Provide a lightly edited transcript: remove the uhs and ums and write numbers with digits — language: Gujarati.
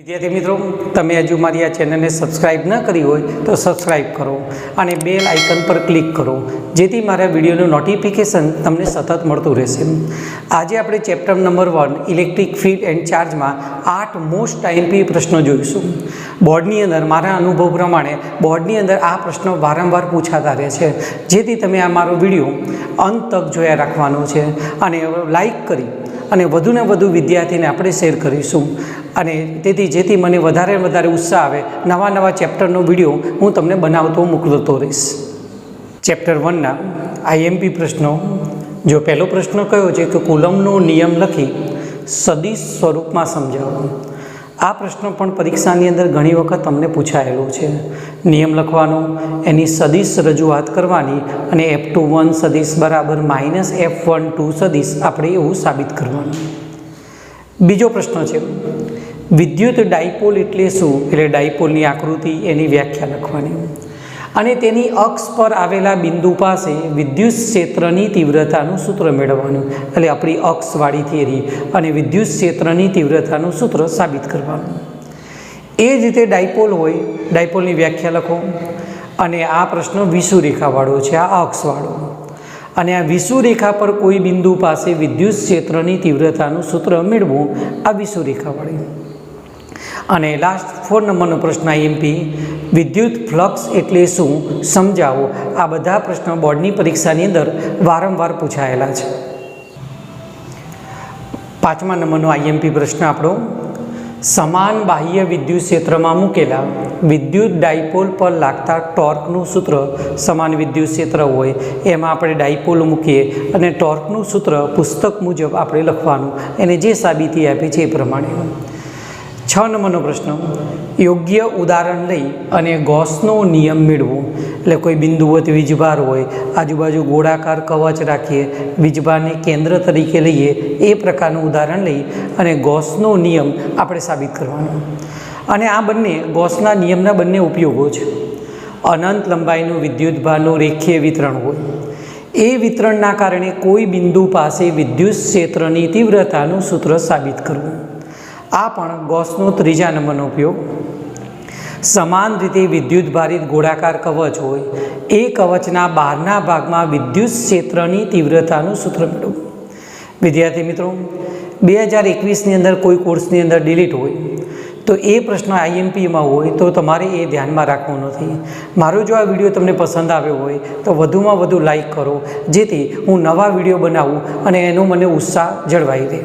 विद्यार्थी मित्रों, तमे हजू मारी आ चेनल ने सब्सक्राइब न करी हो तो सब्सक्राइब करो और बेल आइकन पर क्लिक करो, जेथी मारा विडियोનું नोटिफिकेशन तमने सतत मळतुं रहेशे। आज आपणे chapter number 1 electric field and charge में 8 मोस्ट आईएमपी प्रश्नों जोईशुं। बोर्डनी अंदर मारा अनुभव प्रमाणे बोर्डनी अंदर आ प्रश्न वारंवार पूछाता रहे छे, जेथी तमे आ मारो विडियो अंत तक जोया राखवानो छे अने लाइक करी અને વધુને વધુ વિદ્યાર્થીને આપણે શેર કરીશું અને જેથી મને વધારે ઉત્સાહ આવે નવા નવા ચેપ્ટરનો વિડીયો હું તમને બનાવતો મોકલતો રહીશ। ચેપ્ટર 1ના આઈએમપી પ્રશ્નો। જો પહેલો પ્રશ્ન કયો છે કે કુલમ્બનો નિયમ લખી સદિશ સ્વરૂપમાં સમજાવો। આ પ્રશ્ન પણ પરીક્ષાની અંદર ઘણી વખત તમને પૂછાયેલો છે। નિયમ લખવાનો, એની સદિશ રજૂઆત કરવાની અને F21 સદિશ બરાબર -F12 સદિશ આપણે એવું સાબિત કરવાનું। બીજો પ્રશ્ન છે વિદ્યુત ડાયપોલ એટલે શું? એટલે ડાયપોલની આકૃતિ, એની વ્યાખ્યા લખવાની અને તેની અક્ષ પર આવેલા બિંદુ પાસે વિદ્યુત ક્ષેત્રની તીવ્રતાનું સૂત્ર મેળવવાનું। એટલે આપણી અક્ષવાળી થિયરી અને વિદ્યુત ક્ષેત્રની તીવ્રતાનું સૂત્ર સાબિત કરવાનું। એ જ રીતે ડાયપોલ હોય, ડાયપોલની વ્યાખ્યા લખો અને આ પ્રશ્ન વિષુરેખાવાળો છે, આ અક્ષવાળો, અને આ વિષુરેખા પર કોઈ બિંદુ પાસે વિદ્યુત ક્ષેત્રની તીવ્રતાનું સૂત્ર મેળવવું, આ વિષુરેખાવાળી। અને લાસ્ટ 4 નંબરનો પ્રશ્ન આઈએમપી વિદ્યુત ફ્લક્સ એટલે શું સમજાવો। આ બધા પ્રશ્નો બોર્ડની પરીક્ષાની અંદર વારંવાર પૂછાયેલા છે। 5મા નંબરનો આઈએમપી પ્રશ્ન આપણો સમાન બાહ્ય વિદ્યુત ક્ષેત્રમાં મૂકેલા વિદ્યુત ડાયપોલ પર લાગતા ટોર્કનું સૂત્ર। સમાન વિદ્યુત ક્ષેત્ર હોય એમાં આપણે ડાયપોલ મૂકીએ અને ટોર્કનું સૂત્ર પુસ્તક મુજબ આપણે લખવાનું, એને જે સાબિતી આપી છે એ પ્રમાણે। 6 નંબરનો પ્રશ્ન યોગ્ય ઉદાહરણ લઈ અને ગૌસનો નિયમ મેળવો। એટલે કોઈ બિંદુવત વીજભાર હોય, આજુબાજુ ગોળાકાર કવચ રાખીએ, વીજભારને કેન્દ્ર તરીકે લઈએ, એ પ્રકારનું ઉદાહરણ લઈ અને ગૌસનો નિયમ આપણે સાબિત કરવાનો। અને આ બંને ગૌસના નિયમના બંને ઉપયોગો છે। અનંત લંબાઈનું વિદ્યુતભારનું રેખીય વિતરણ હોય, એ વિતરણના કારણે કોઈ બિંદુ પાસે વિદ્યુત ક્ષેત્રની તીવ્રતાનું સૂત્ર સાબિત કરવું, આ પણ ગૌસનો 3જા નંબરનો ઉપયોગ। સમાન રીતે વિદ્યુત ભારિત ગોળાકાર કવચ હોય, એ કવચના બહારના ભાગમાં વિદ્યુત ક્ષેત્રની તીવ્રતાનું સૂત્ર મેળવવું। વિદ્યાર્થી મિત્રો, 2021ની અંદર કોઈ કોર્સની અંદર ડિલીટ હોય તો એ પ્રશ્ન આઈએમપીમાં હોય તો તમારે એ ધ્યાનમાં રાખવાનો નથી। મારો જો આ વિડીયો તમને પસંદ આવ્યો હોય તો વધુમાં વધુ લાઈક કરો, જેથી હું નવા વિડીયો બનાવું અને એનો મને ઉત્સાહ જળવાઈ રહે।